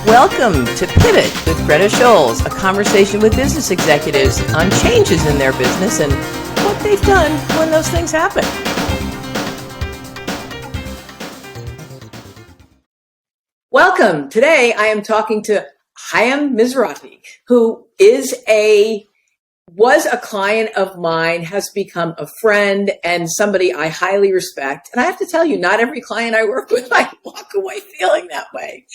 Welcome to Pivot with Greta Scholes, a conversation with business executives on changes in their business and what they've done when those things happen. Welcome. Today I am talking to Hayim Mizrachi, who was a client of mine, has become a friend and somebody I highly respect. And I have to tell you, not every client I work with, I walk away feeling that way.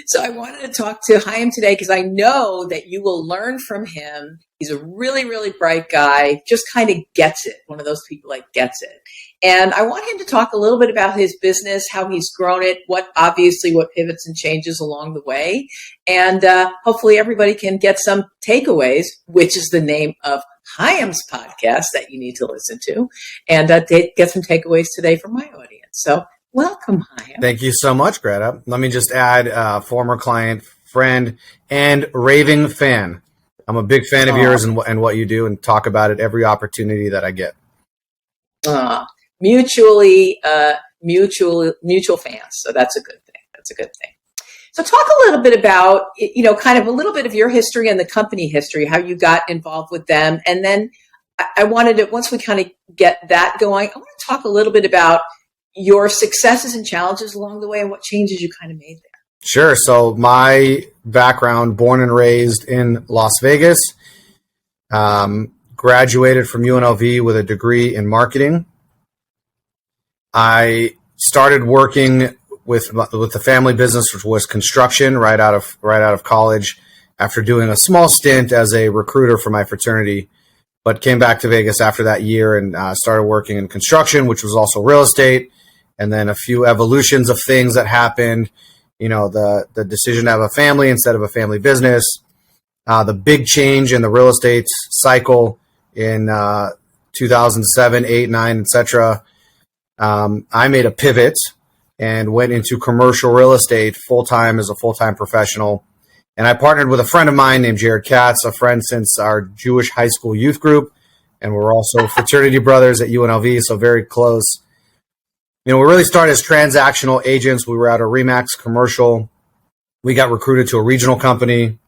So I wanted to talk to Hayim today because I know that you will learn from him. He's a really, really bright guy, just kind of gets it. One of those people that gets it. And I want him to talk a little bit about his business, how he's grown it, what pivots and changes along the way. And hopefully everybody can get some takeaways, which is the name of Hayim's podcast that you need to listen to, and get some takeaways today from my audience. So welcome, Hayim. Thank you so much, Greta. Let me just add former client, friend, and raving fan. I'm a big fan of yours and what you do, and talk about it every opportunity that I get. Mutual fans. So that's a good thing. So talk a little bit about, kind of a little bit of your history and the company history, how you got involved with them. And then I wanted to, once we kind of get that going, I want to talk a little bit about your successes and challenges along the way and what changes you kind of made there. Sure. So my background, born and raised in Las Vegas, graduated from UNLV with a degree in marketing. I started working with the family business, which was construction, right out of college, after doing a small stint as a recruiter for my fraternity, but came back to Vegas after that year and started working in construction, which was also real estate, and then a few evolutions of things that happened. The decision to have a family instead of a family business, the big change in the real estate cycle in 2007, 8, 9, etc. I made a pivot and went into commercial real estate full-time as a full-time professional. And I partnered with a friend of mine named Jared Katz, a friend since our Jewish high school youth group. And we're also fraternity brothers at UNLV, so very close. We really started as transactional agents. We were at a RE/MAX commercial. We got recruited to a regional company.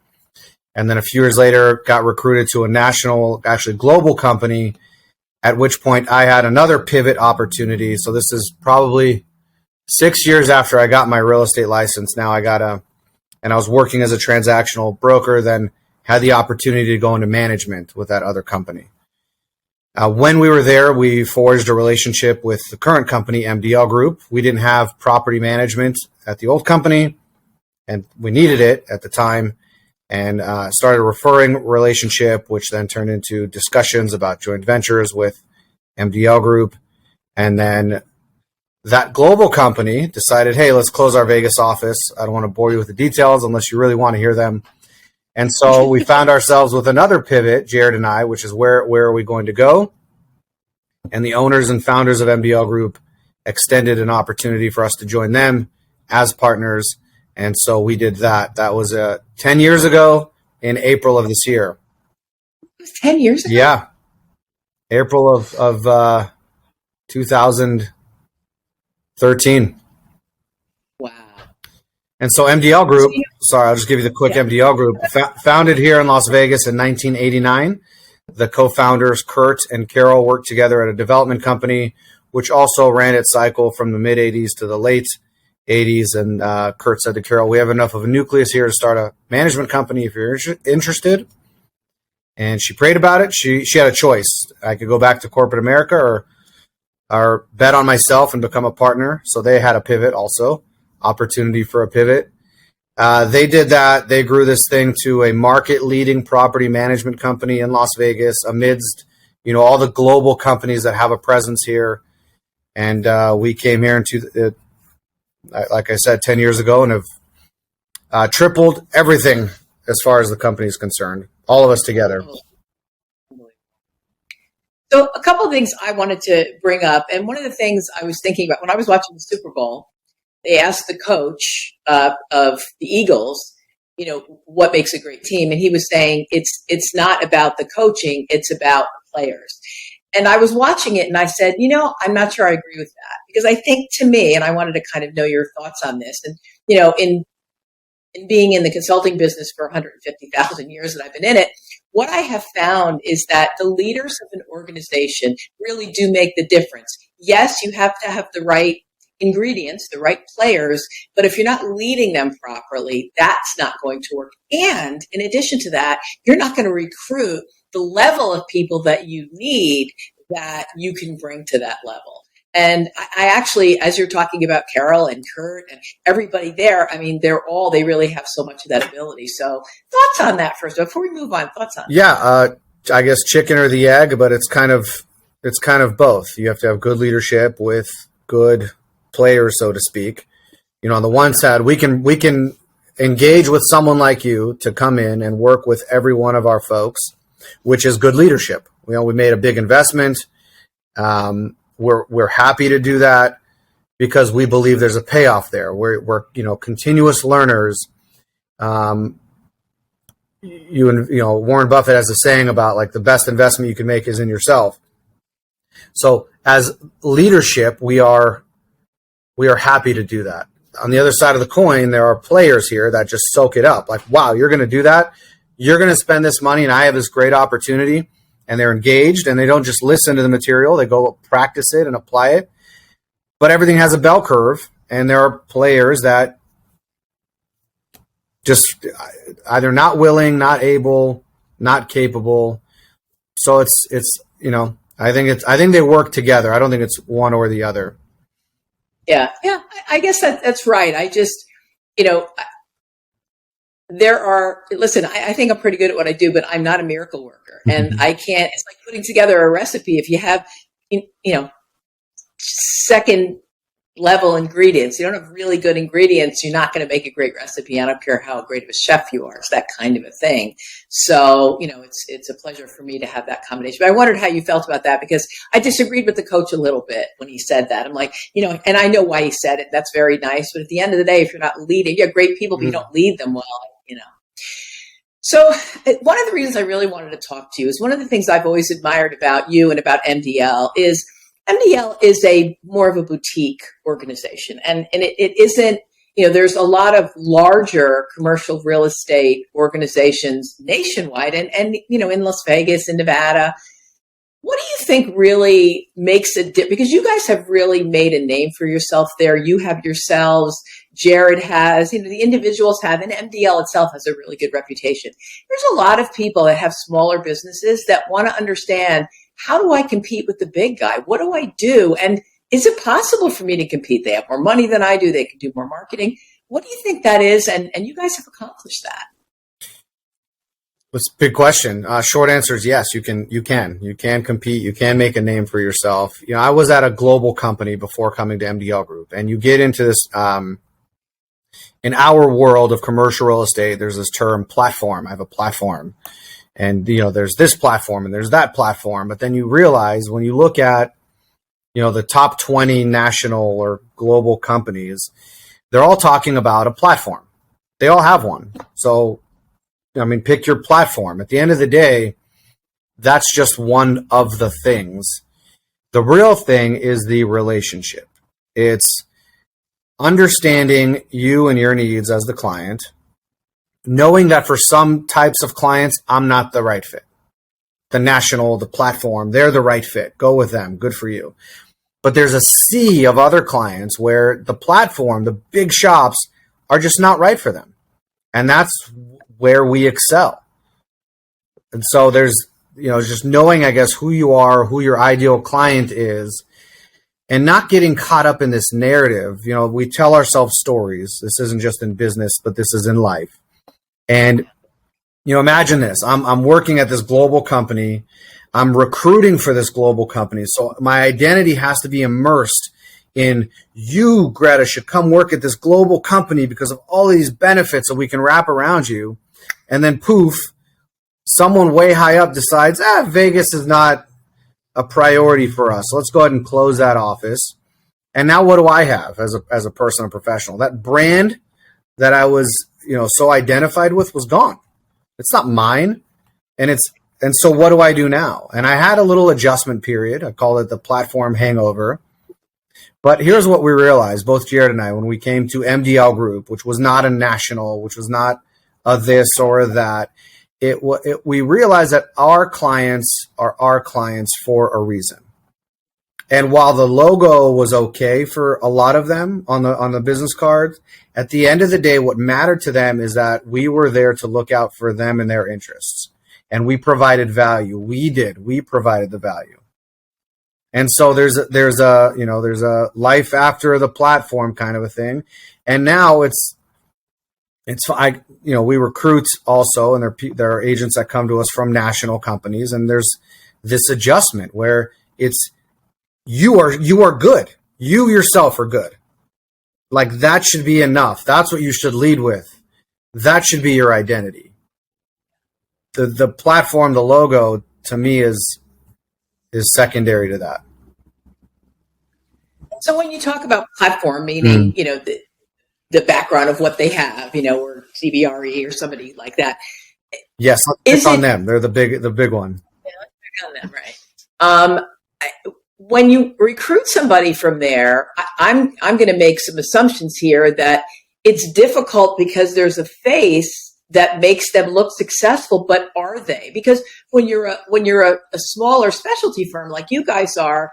And then a few years later, got recruited to a national, actually global company, at which point I had another pivot opportunity. So this is probably 6 years after I got my real estate license. Now and I was working as a transactional broker, then had the opportunity to go into management with that other company. When we were there, we forged a relationship with the current company, MDL Group. We didn't have property management at the old company, and we needed it at the time, and started a referring relationship, which then turned into discussions about joint ventures with MDL Group. And then that global company decided, hey, let's close our Vegas office. I don't want to bore you with the details unless you really want to hear them. And so we found ourselves with another pivot, Jared and I, which is where are we going to go? And the owners and founders of MDL Group extended an opportunity for us to join them as partners. And so we did that. That was 10 years ago in April of this year. It was 10 years ago? Yeah. April of 2013. Wow. And so MDL Group, I'll just give you the quick MDL Group, founded here in Las Vegas in 1989. The co-founders, Kurt and Carol, worked together at a development company, which also ran its cycle from the mid-'80s to the late '80s. And Kurt said to Carol, we have enough of a nucleus here to start a management company if you're interested. And she prayed about it. She had a choice. I could go back to corporate America or bet on myself and become a partner. So they had a pivot also, opportunity for a pivot. They did that. They grew this thing to a market-leading property management company in Las Vegas amidst, all the global companies that have a presence here. And we came here like I said, 10 years ago, and have tripled everything as far as the company is concerned, all of us together. So a couple of things I wanted to bring up, and one of the things I was thinking about when I was watching the Super Bowl, they asked the coach of the Eagles, what makes a great team, and he was saying it's not about the coaching, it's about the players. And I was watching it and I said, I'm not sure I agree with that, because I think, to me, and I wanted to kind of know your thoughts on this, and in in being in the consulting business for 150,000 years that I've been in it, what I have found is that the leaders of an organization really do make the difference. Yes, you have to have the right ingredients, the right players, but if you're not leading them properly, that's not going to work. And in addition to that, you're not going to recruit the level of people that you need that you can bring to that level. And I actually, as you're talking about Carol and Kurt and everybody there, I mean, they really have so much of that ability. So thoughts on that first, before we move on, thoughts on that? Yeah, I guess chicken or the egg, but it's kind of both. You have to have good leadership with good players, so to speak. On the one side, we can engage with someone like you to come in and work with every one of our folks, which is good leadership. We made a big investment. We're happy to do that because we believe there's a payoff there. We're continuous learners. Warren Buffett has a saying about like the best investment you can make is in yourself. So as leadership, we are happy to do that. On the other side of the coin, there are players here that just soak it up. Like, wow, you're going to do that? You're going to spend this money and I have this great opportunity. And they're engaged and they don't just listen to the material. They go practice it and apply it. But everything has a bell curve. And there are players that just either not willing, not able, not capable. So I think they work together. I don't think it's one or the other. Yeah. I guess that's right. I just, I think I'm pretty good at what I do, but I'm not a miracle worker. And I can't, it's like putting together a recipe. If you have, second level ingredients, you don't have really good ingredients, you're not going to make a great recipe. I don't care how great of a chef you are. It's that kind of a thing. So, it's a pleasure for me to have that combination. But I wondered how you felt about that because I disagreed with the coach a little bit when he said that. I'm like, and I know why he said it. That's very nice. But at the end of the day, if you're not leading, you have great people, but you don't lead them well. So one of the reasons I really wanted to talk to you is one of the things I've always admired about you and about MDL is a more of a boutique organization. And it isn't, there's a lot of larger commercial real estate organizations nationwide and in Las Vegas and Nevada. What do you think really makes it because you guys have really made a name for yourself there. You have yourselves, Jared has, the individuals have, and MDL itself has a really good reputation. There's a lot of people that have smaller businesses that want to understand, how do I compete with the big guy? What do I do? And is it possible for me to compete? They have more money than I do. They can do more marketing. What do you think that is? And you guys have accomplished that. It's a big question. Short answer is yes, you can compete. You can make a name for yourself. I was at a global company before coming to MDL Group, and you get into this, in our world of commercial real estate, there's this term platform. I have a platform and, there's this platform and there's that platform. But then you realize when you look at, the top 20 national or global companies, they're all talking about a platform. They all have one. So, pick your platform. At the end of the day, that's just one of the things. The real thing is the relationship. It's understanding you and your needs as the client, knowing that for some types of clients, I'm not the right fit. The platform, they're the right fit. Go with them. Good for you. But there's a sea of other clients where the platform, the big shops, are just not right for them. And that's where we excel. And so there's, just knowing, I guess, who you are, who your ideal client is, and not getting caught up in this narrative. We tell ourselves stories. This isn't just in business, but this is in life. And, imagine this. I'm working at this global company. I'm recruiting for this global company. So my identity has to be immersed in you, Greta, should come work at this global company because of all these benefits that we can wrap around you. And then poof, someone way high up decides, Vegas is not a priority for us. So let's go ahead and close that office. And now what do I have as a person, a professional? That brand that I was, so identified with was gone. It's not mine. And so what do I do now? And I had a little adjustment period. I call it the platform hangover. But here's what we realized, both Jared and I, when we came to MDL Group, which was not a national, which was not a this or a that. We realized that our clients are our clients for a reason. And while the logo was okay for a lot of them on the business cards, at the end of the day, what mattered to them is that we were there to look out for them and their interests. And we provided value. We provided the value. And so there's a life after the platform kind of a thing. And now we recruit also, and there are agents that come to us from national companies, and there's this adjustment where it's you are good. You yourself are good. Like that should be enough. That's what you should lead with. That should be your identity. The platform, the logo, to me is secondary to that. So when you talk about platform, meaning the background of what they have, or CBRE or somebody like that. Yes, it's on them. They're the big one. Yeah, let's pick on them, right? When you recruit somebody from there, I'm going to make some assumptions here that it's difficult because there's a face that makes them look successful, but are they? Because when you're a smaller specialty firm like you guys are,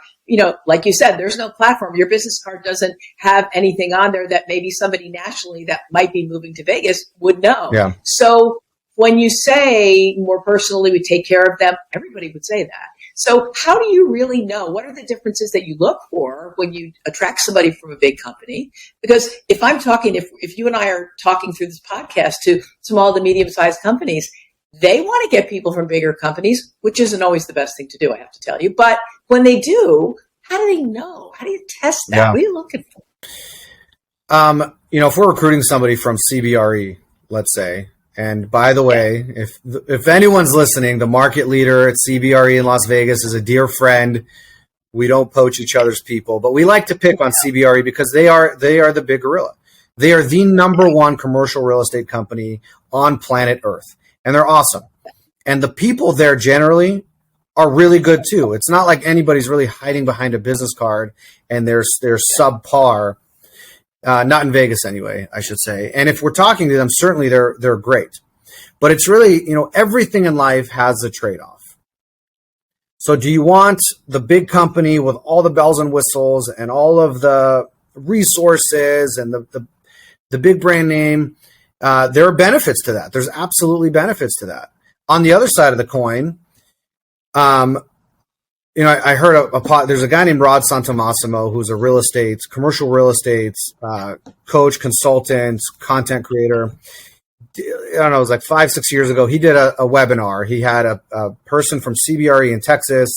like you said, there's no platform. Your business card doesn't have anything on there that maybe somebody nationally that might be moving to Vegas would know. Yeah. So when you say more personally, we take care of them, everybody would say that. So how do you really know? What are the differences that you look for when you attract somebody from a big company? Because if you and I are talking through this podcast to small to medium-sized companies, they want to get people from bigger companies, which isn't always the best thing to do, I have to tell you. But when they do, how do they know? How do you test that? Yeah. What are you looking for? If we're recruiting somebody from CBRE, let's say, and by the way, if anyone's listening, the market leader at CBRE in Las Vegas is a dear friend. We don't poach each other's people, but we like to pick on CBRE because they are the big gorilla. They are the number one commercial real estate company on planet Earth, and they're awesome. And the people there generally are really good too. It's not like anybody's really hiding behind a business card and they're subpar. Not in Vegas anyway, I should say. And if we're talking to them, certainly they're great. But it's really, everything in life has a trade-off. So do you want the big company with all the bells and whistles and all of the resources and the big brand name? There are benefits to that. There's absolutely benefits to that. On the other side of the coin, I heard there's a guy named Rod Santomassimo who's a commercial real estate coach, consultant, content creator. I don't know, it was like 5-6 years ago. He did a webinar. He had a person from CBRE in Texas,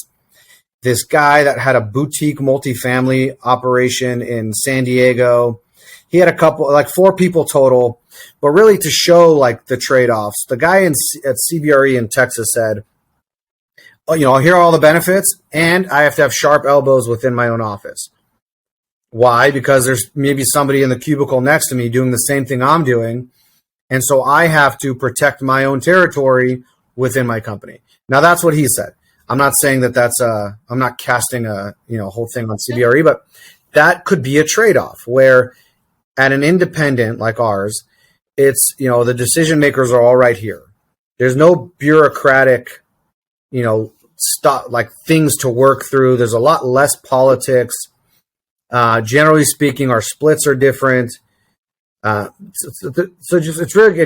this guy that had a boutique multifamily operation in San Diego. He had a couple, like 4 people total, but really to show like the trade-offs. The guy at CBRE in Texas said, I'll hear all the benefits, and I have to have sharp elbows within my own office. Why? Because there's maybe somebody in the cubicle next to me doing the same thing I'm doing, and so I have to protect my own territory within my company. Now, that's what he said. I'm not saying that I'm not casting a whole thing on CBRE, but that could be a trade-off where at an independent like ours, it's, the decision makers are all right here. There's no bureaucratic, stuff like things to work through. There's a lot less politics. Generally speaking, our splits are different. It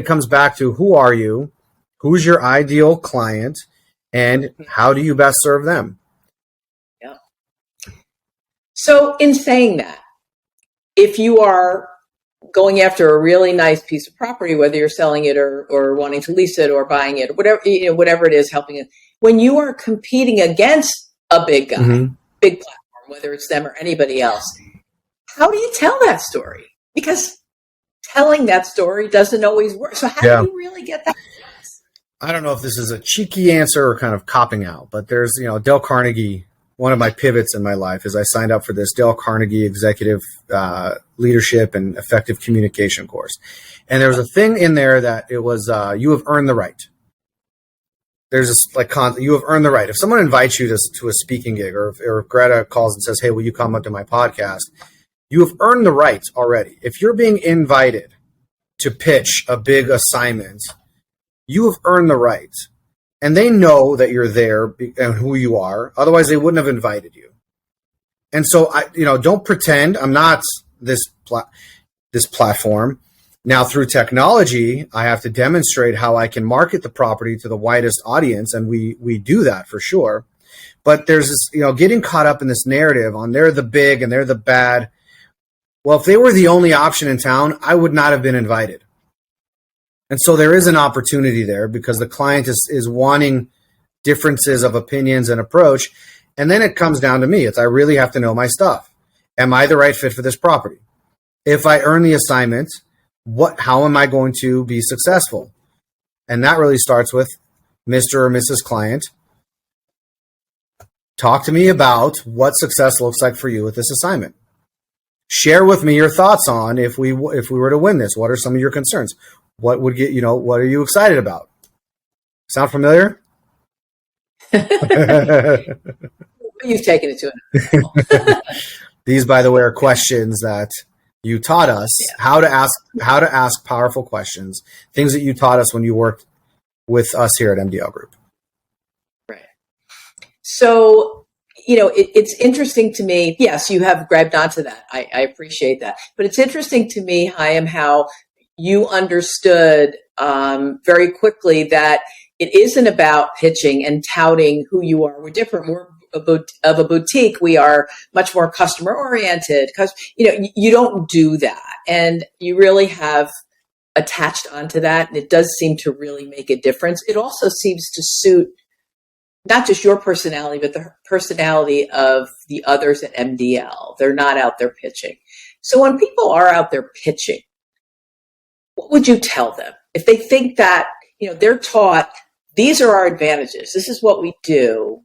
comes back to who are you, who's your ideal client, and how do you best serve them? Yeah. So in saying that, if you are going after a really nice piece of property, whether you're selling it or wanting to lease it or buying it, or whatever it is, helping it, when you are competing against a big guy, big platform, whether it's them or anybody else, how do you tell that story? Because telling that story doesn't always work. So how do you really get that? I don't know if this is a cheeky answer or kind of copping out, but there's, Dale Carnegie. One of my pivots in my life is I signed up for this Dale Carnegie Executive Leadership and Effective Communication course. And there was a thing in there that it was, you have earned the right. there's this you have earned the right. If someone invites you to a speaking gig, or if Greta calls and says, "Hey, will you come up to my podcast?" You have earned the right already. If you're being invited to pitch a big assignment, you have earned the right. And they know that you're there and who you are. Otherwise, they wouldn't have invited you. And so, don't pretend I'm not this platform. Now, through technology, I have to demonstrate how I can market the property to the widest audience, and we do that for sure. But there's this, getting caught up in this narrative on they're the big and they're the bad. Well, if they were the only option in town, I would not have been invited. And so there is an opportunity there because the client is wanting differences of opinions and approach. And then it comes down to me. I really have to know my stuff. Am I the right fit for this property? If I earn the assignment, how am I going to be successful? And that really starts with Mr. or Mrs. Client. Talk to me about what success looks like for you with this assignment. Share with me your thoughts on if we were to win this. What are some of your concerns? What would get what are you excited about? Sound familiar? You've taken it to it. These, by the way, are questions that you taught us how to ask powerful questions. Things that you taught us when you worked with us here at MDL Group. Right. So, it's interesting to me. Yes, you have grabbed onto that. I appreciate that. But it's interesting to me, Hayim, how you understood very quickly that it isn't about pitching and touting who you are. We're different. We're of a boutique. We are much more customer oriented because, you don't do that. And you really have attached onto that. And it does seem to really make a difference. It also seems to suit not just your personality, but the personality of the others at MDL. They're not out there pitching. So when people are out there pitching, what would you tell them if they think that, they're taught, these are our advantages. This is what we do.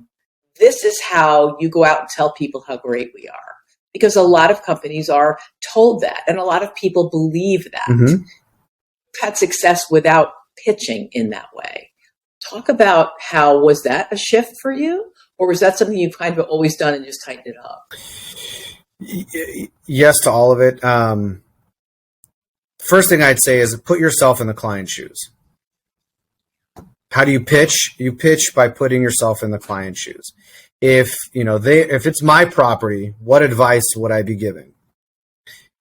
This is how you go out and tell people how great we are. Because a lot of companies are told that, and a lot of people believe that. Mm-hmm. You've had success without pitching in that way. Talk about how, was that a shift for you? Or was that something you've kind of always done and just tightened it up? Yes to all of it. First thing I'd say is put yourself in the client's shoes. How do you pitch? You pitch by putting yourself in the client's shoes. If it's my property, what advice would I be giving?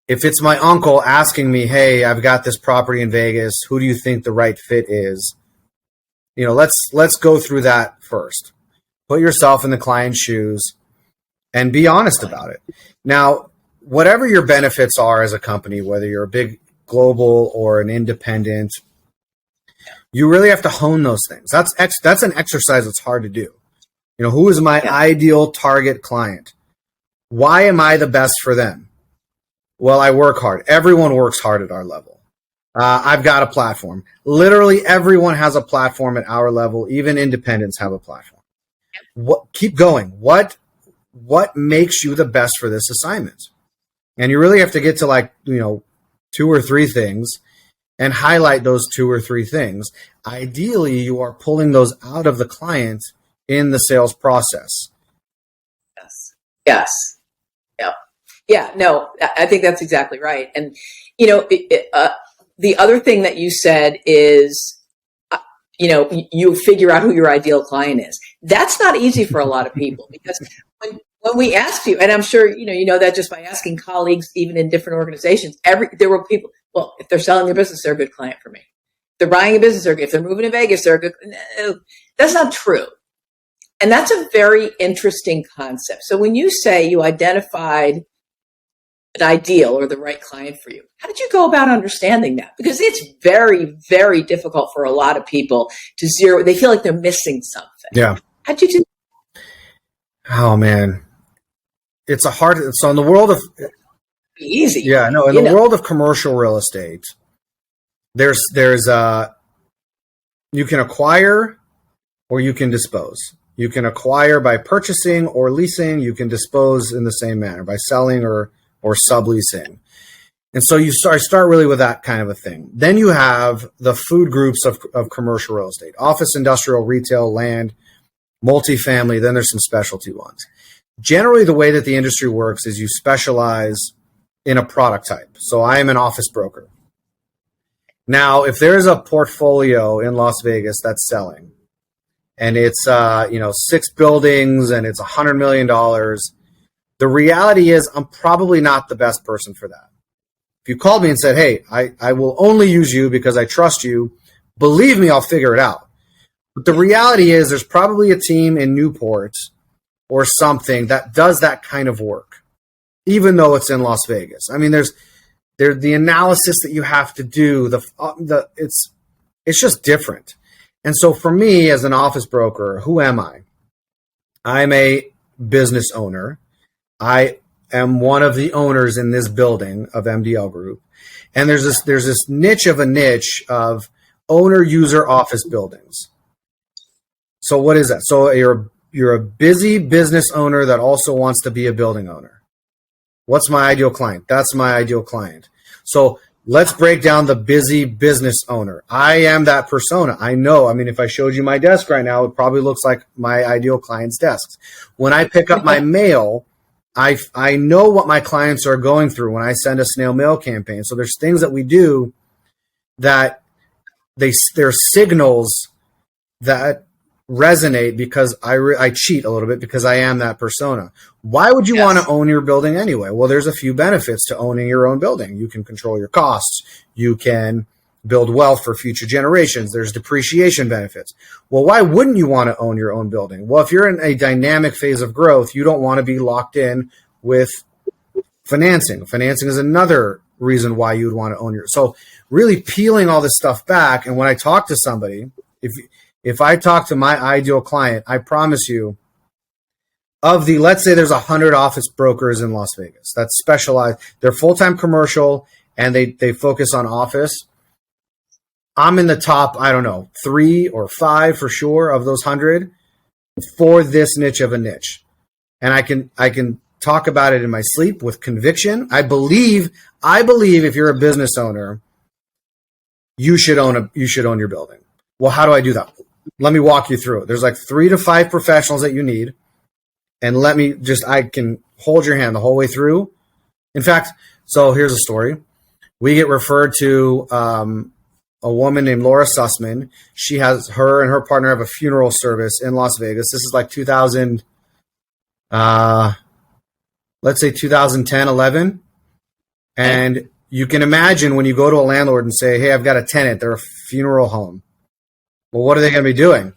If it's my uncle asking me, "Hey, I've got this property in Vegas. Who do you think the right fit is?" Let's go through that first. Put yourself in the client's shoes and be honest about it. Now, whatever your benefits are as a company, whether you're a big global or an independent, you really have to hone those things. That's an exercise that's hard to do. Who is my ideal target client? Why am I the best for them? Well, I work hard. Everyone works hard at our level. I've got a platform. Literally everyone has a platform at our level. Even independents have a platform. Keep going. What makes you the best for this assignment? And you really have to get to 2 or 3 things and highlight those 2 or 3 things. Ideally, you are pulling those out of the client in the sales process. Yes. Yeah. No, I think that's exactly right. And, the other thing that you said is, you figure out who your ideal client is. That's not easy for a lot of people because when we asked you, and I'm sure, you know that just by asking colleagues, even in different organizations, there were people, well, if they're selling their business, they're a good client for me. If they're buying a business, if they're moving to Vegas, they're a good, no, that's not true. And that's a very interesting concept. So when you say you identified an ideal or the right client for you, how did you go about understanding that? Because it's very, very difficult for a lot of people to zero. They feel like they're missing something. Yeah. How'd you do that? Oh, man. It's so in the world of easy. Yeah, no, in the world of commercial real estate, there's you can acquire or you can dispose. You can acquire by purchasing or leasing. You can dispose in the same manner by selling or subleasing. And so I start really with that kind of a thing. Then you have the food groups of commercial real estate: office, industrial, retail, land, multifamily. Then there's some specialty ones. Generally, the way that the industry works is you specialize in a product type. So I am an office broker. Now, if there's a portfolio in Las Vegas that's selling, and it's 6 buildings and it's $100 million, the reality is I'm probably not the best person for that. If you called me and said, hey, I will only use you because I trust you, believe me, I'll figure it out. But the reality is there's probably a team in Newport or something that does that kind of work, even though it's in Las Vegas. I mean, there's the analysis that you have to do. It's just different. And so for me as an office broker, who am I? I'm a business owner. I am one of the owners in this building of MDL Group. And there's this niche of owner user office buildings. So what is that? So you're a busy business owner that also wants to be a building owner. What's my ideal client? That's my ideal client. So let's break down the busy business owner. I am that persona. I know. I mean, if I showed you my desk right now, it probably looks like my ideal client's desks. When I pick up my mail, I know what my clients are going through when I send a snail mail campaign. So there's things that we do that they're signals that resonate because I cheat a little bit because I am that persona. Why would you want to own your building anyway? Well, there's a few benefits to owning your own building. You can control your costs. You can build wealth for future generations. There's depreciation benefits. Well, why wouldn't you want to own your own building? Well, if you're in a dynamic phase of growth, you don't want to be locked in with financing. Financing is another reason why you would want to own your. So really peeling all this stuff back. And when I talk to somebody, if I talk to my ideal client, I promise you, let's say there's 100 office brokers in Las Vegas that specialize, they're full-time commercial and they focus on office. I'm in the top, 3 or 5 for sure of those 100 for this niche of a niche. And I can talk about it in my sleep with conviction. I believe if you're a business owner, you should own your building. Well, how do I do that? Let me walk you through it. There's like 3 to 5 professionals that you need. And I can hold your hand the whole way through. In fact, so here's a story. We get referred to a woman named Laura Sussman. Her and her partner have a funeral service in Las Vegas. This is like 2010, 11. And you can imagine when you go to a landlord and say, hey, I've got a tenant, they're a funeral home. Well, what are they going to be doing?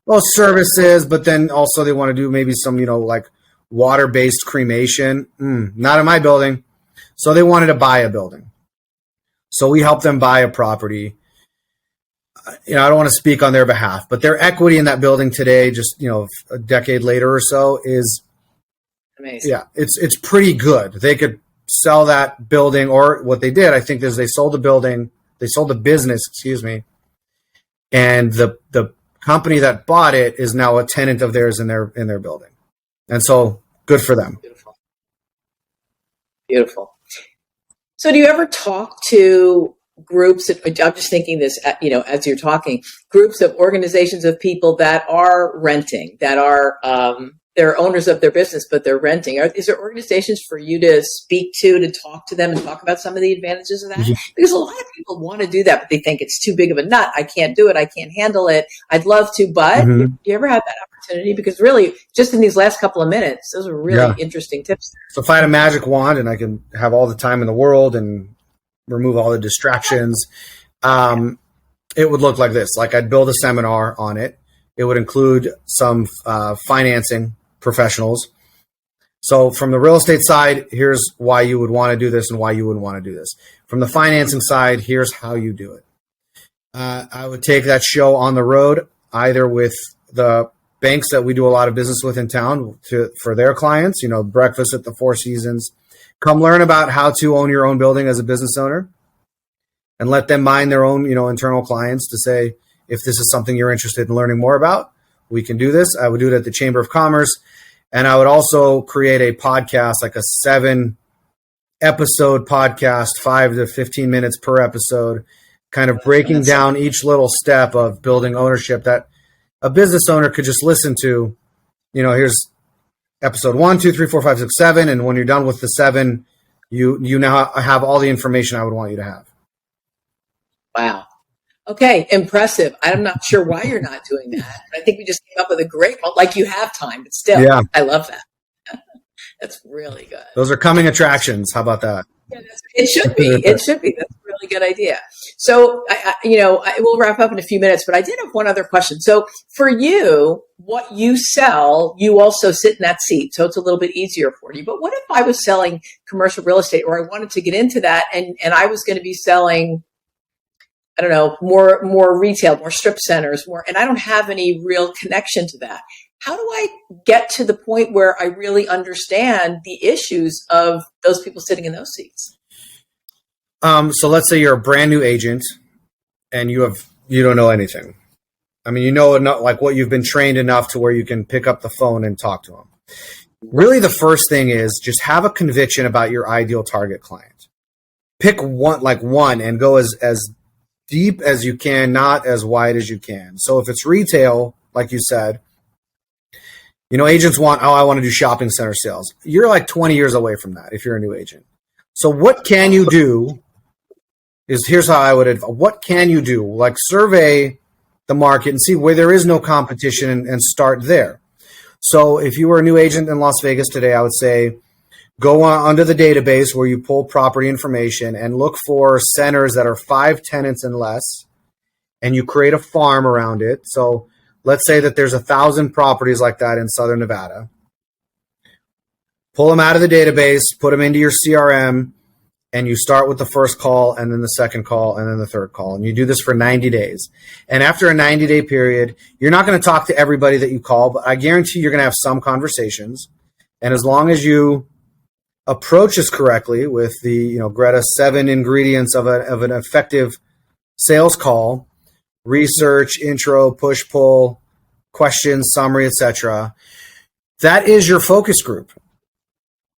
Well, services, but then also they want to do maybe some, like water-based cremation. Not in my building. So they wanted to buy a building. So we helped them buy a property. I don't want to speak on their behalf, but their equity in that building today, just, a decade later or so, is amazing. Yeah, it's pretty good. They could sell that building, or what they did, I think, is they sold the business, and the company that bought it is now a tenant of theirs in their building. And so good for them. Beautiful. So do you ever talk to groups, I'm just thinking this, as you're talking, groups of organizations of people that are renting, that are, they're owners of their business, but they're renting. Is there organizations for you to speak to talk to them and talk about some of the advantages of that? Mm-hmm. Because a lot of people want to do that, but they think it's too big of a nut. I can't do it. I can't handle it. I'd love to, but do you ever have that opportunity? Because really, just in these last couple of minutes, those are really interesting tips. So if I had a magic wand and I can have all the time in the world and remove all the distractions, it would look like this. Like I'd build a seminar on it. It would include some financing professionals. So from the real estate side, here's why you would want to do this and why you wouldn't want to do this. From the financing side, here's how you do it. I would take that show on the road, either with the banks that we do a lot of business with in town for their clients, breakfast at the Four Seasons. Come learn about how to own your own building as a business owner and let them mine their own, internal clients to say, if this is something you're interested in learning more about, we can do this. I would do it at the Chamber of Commerce. And I would also create a podcast, like a 7 episode podcast, 5 to 15 minutes per episode, kind of breaking down each little step of building ownership that a business owner could just listen to. Here's episode 1, 2, 3, 4, 5, 6, 7. And when you're done with the 7, you now have all the information I would want you to have. Wow. Okay, impressive. I'm not sure why you're not doing that. I think we just came up with a great one. Like, you have time, but still, yeah. I love that. That's really good. Those are coming attractions. How about that? Yeah, it should be. It should be. That's a really good idea. So, I will wrap up in a few minutes, but I did have one other question. So, for you, what you sell, you also sit in that seat, so it's a little bit easier for you. But what if I was selling commercial real estate, or I wanted to get into that, and I was going to be selling, I don't know, more retail, more strip centers, and I don't have any real connection to that. How do I get to the point where I really understand the issues of those people sitting in those seats? So let's say you're a brand new agent and you don't know anything. I mean, like what you've been trained enough to where you can pick up the phone and talk to them. Really, the first thing is just have a conviction about your ideal target client. Pick one and go as deep as you can, not as wide as you can. So if it's retail, like you said, agents want, I want to do shopping center sales. You're like 20 years away from that if you're a new agent. So what can you do here's how I would advise. What can you do? Like, survey the market and see where there is no competition and start there. So if you were a new agent in Las Vegas today, I would say go under the database where you pull property information and look for centers that are 5 tenants and less, and you create a farm around it. So let's say that there's 1,000 properties like that in Southern Nevada. Pull them out of the database, put them into your CRM, and you start with the first call and then the second call and then the third call. And you do this for 90 days. And after a 90-day period, you're not going to talk to everybody that you call, but I guarantee you're going to have some conversations. And as long as you approach this correctly with the, Greta's 7 ingredients of an effective sales call: research, intro, push, pull, questions, summary, etc. That is your focus group.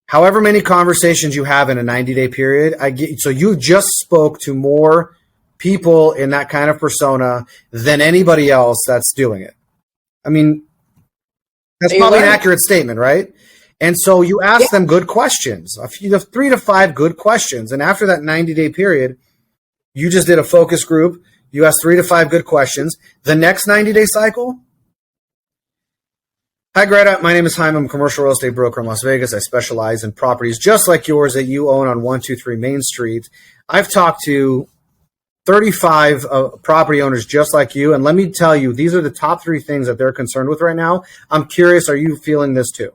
However many conversations you have in a 90-day period, so you just spoke to more people in that kind of persona than anybody else that's doing it. I mean, that's probably an accurate statement, right? And so you ask them good questions, 3 to 5 good questions. And after that 90-day period, you just did a focus group. You asked 3 to 5 good questions. The next 90-day cycle. Hi, Greta. My name is Hayim. I'm a commercial real estate broker in Las Vegas. I specialize in properties just like yours that you own on 123 Main Street. I've talked to 35 property owners just like you. And let me tell you, these are the top 3 things that they're concerned with right now. I'm curious, are you feeling this too?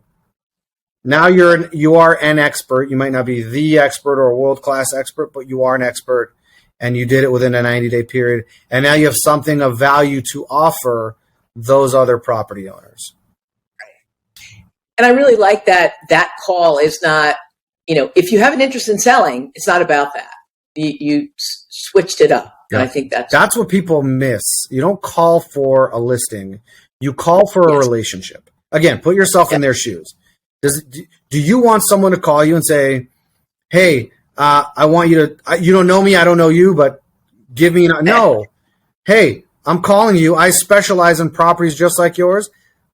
Now you are an expert. You might not be the expert or a world-class expert, but you are an expert, and you did it within a 90-day period. And now you have something of value to offer those other property owners. And I really like that call is not, if you have an interest in selling, it's not about that. You switched it up. Yeah. And I think that's what people miss. You don't call for a listing. You call for a relationship. Again, put yourself in their shoes. Do you want someone to call you and say, hey, I want you to, you don't know me, I don't know you, but give me, no. Hey, I'm calling you. I specialize in properties just like yours.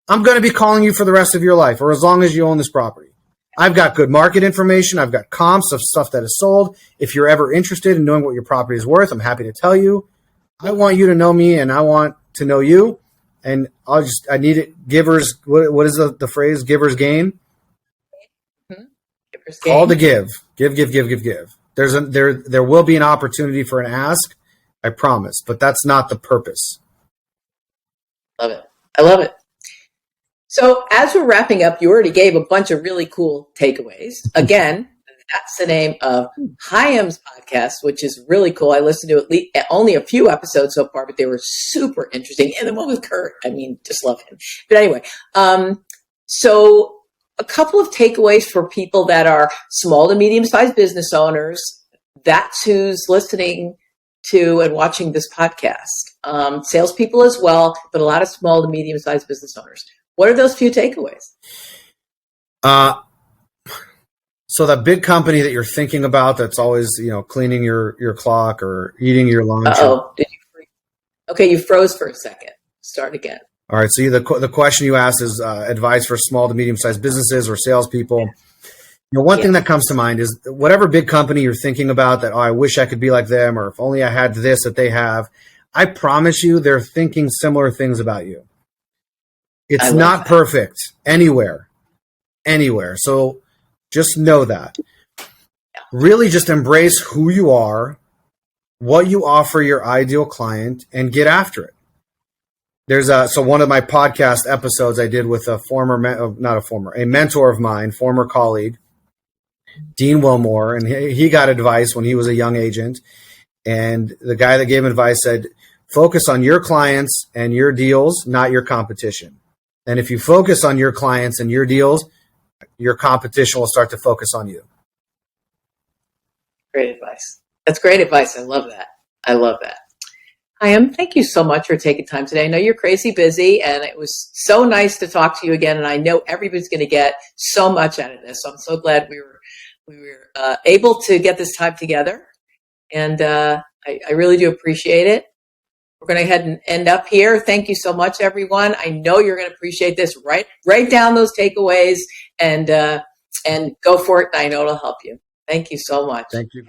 I'm going to be calling you for the rest of your life, or as long as you own this property. I've got good market information. I've got comps of stuff that is sold. If you're ever interested in knowing what your property is worth, I'm happy to tell you. I want you to know me, and I want to know you. And I need it. Givers, what is the phrase? Givers gain. Mm-hmm. Givers gain. Call to give. Give. There will be an opportunity for an ask, I promise, but that's not the purpose. Love it. I love it. So as we're wrapping up, you already gave a bunch of really cool takeaways. Again, that's the name of Hayim's podcast, which is really cool. I listened to only a few episodes so far, but they were super interesting. And the one with Kurt, just love him. But anyway, so a couple of takeaways for people that are small to medium-sized business owners. That's who's listening to and watching this podcast. Salespeople as well, but a lot of small to medium-sized business owners. What are those few takeaways? So that big company that you're thinking about, that's always, cleaning your clock or eating your lunch. Uh-oh. Did you freeze? Okay, you froze for a second. Start again. All right. So the question you asked is advice for small to medium-sized businesses or salespeople. One thing that comes to mind is whatever big company you're thinking about that, I wish I could be like them, or if only I had this that they have. I promise you they're thinking similar things about you. It's not perfect anywhere. So just know that. Really just embrace who you are, what you offer your ideal client, and get after it. So one of my podcast episodes I did with a mentor of mine, former colleague, Dean Wilmore, and he got advice when he was a young agent. And the guy that gave him advice said, focus on your clients and your deals, not your competition. And if you focus on your clients and your deals, your competition will start to focus on you. Great advice. That's great advice. I love that. Hayim, thank you so much for taking time today. I know you're crazy busy, and it was so nice to talk to you again. And I know everybody's going to get so much out of this. So I'm so glad we were able to get this time together. And I really do appreciate it. We're going to head and end up here. Thank you so much, everyone. I know you're going to appreciate this. Write down those takeaways and go for it. I know it'll help you. Thank you so much. Thank you.